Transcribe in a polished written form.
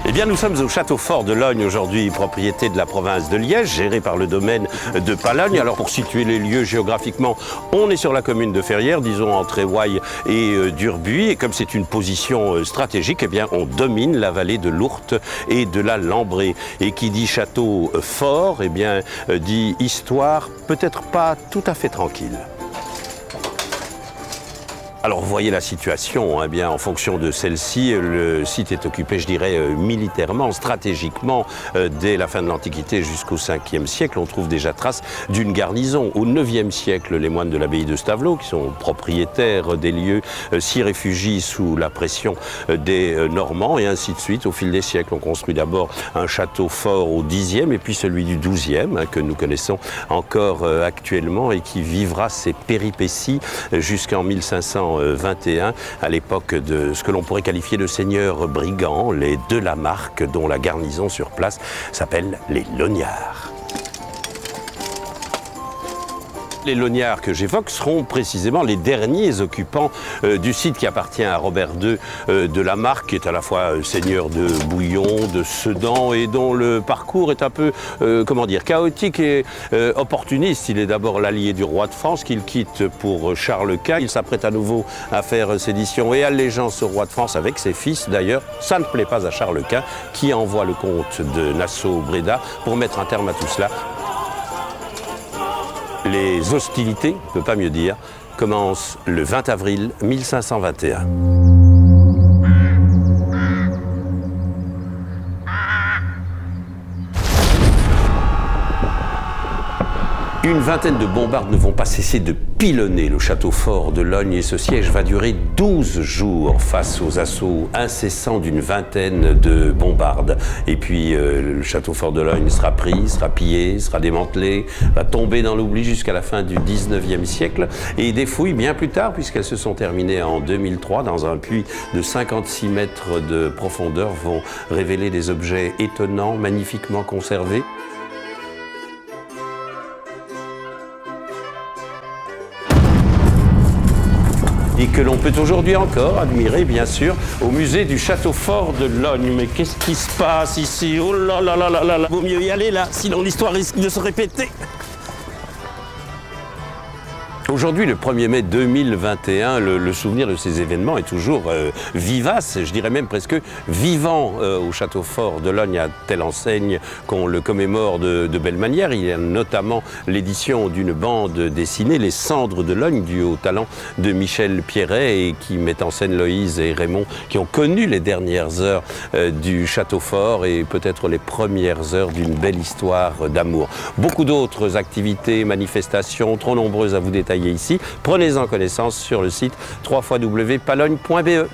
Eh bien, nous sommes au château fort de Logne, aujourd'hui propriété de la province de Liège, géré par le domaine de Palogne. Alors, pour situer les lieux géographiquement, on est sur la commune de Ferrières, disons entre Éouaille et Durbuy. Et comme c'est une position stratégique, eh bien, on domine la vallée de l'Ourthe et de la Lambrée. Et qui dit château fort, eh bien, dit histoire peut-être pas tout à fait tranquille. Alors vous voyez la situation, hein, bien, en fonction de celle-ci, le site est occupé, je dirais, militairement, stratégiquement, dès la fin de l'Antiquité jusqu'au 5e siècle. On trouve déjà trace d'une garnison. Au 9e siècle, les moines de l'abbaye de Stavelot, qui sont propriétaires des lieux, s'y réfugient sous la pression des Normands, et ainsi de suite. Au fil des siècles, on construit d'abord un château fort au 10e, et puis celui du 12e, hein, que nous connaissons encore actuellement, et qui vivra ses péripéties jusqu'en 1521, à l'époque de ce que l'on pourrait qualifier de seigneurs brigands, les de la Marque, dont la garnison sur place s'appelle les Lognards. Les Lognards que j'évoque seront précisément les derniers occupants du site qui appartient à Robert II de la Marque, qui est à la fois seigneur de Bouillon, de Sedan, et dont le parcours est un peu, chaotique et opportuniste. Il est d'abord l'allié du roi de France, qu'il quitte pour Charles Quint. Il s'apprête à nouveau à faire sédition et allégeance au roi de France avec ses fils. D'ailleurs, ça ne plaît pas à Charles Quint, qui envoie le comte de Nassau-Bréda pour mettre un terme à tout cela. Les hostilités, on ne peut pas mieux dire, commencent le 20 avril 1521. Une vingtaine de bombardes ne vont pas cesser de pilonner le château fort de Logne, et ce siège va durer 12 jours face aux assauts incessants d'une vingtaine de bombardes. Et puis le château fort de Logne sera pris, sera pillé, sera démantelé, va tomber dans l'oubli jusqu'à la fin du 19e siècle. Et des fouilles bien plus tard, puisqu'elles se sont terminées en 2003, dans un puits de 56 mètres de profondeur, vont révéler des objets étonnants, magnifiquement conservés. Et que l'on peut aujourd'hui encore admirer, bien sûr, au musée du château fort de Logne. Mais qu'est-ce qui se passe ici? Oh là là là là là! Vaut mieux y aller là, sinon l'histoire risque de se répéter. Aujourd'hui, le 1er mai 2021, le souvenir de ces événements est toujours vivace, je dirais même presque vivant au château fort de Logne, à telle enseigne qu'on le commémore de belle manière. Il y a notamment l'édition d'une bande dessinée, Les Cendres de Logne, due au talent de Michel Pierret, et qui met en scène Loïse et Raymond, qui ont connu les dernières heures du château fort et peut-être les premières heures d'une belle histoire d'amour. Beaucoup d'autres activités, manifestations, trop nombreuses à vous détailler ici. Prenez-en connaissance sur le site www.palogne.be.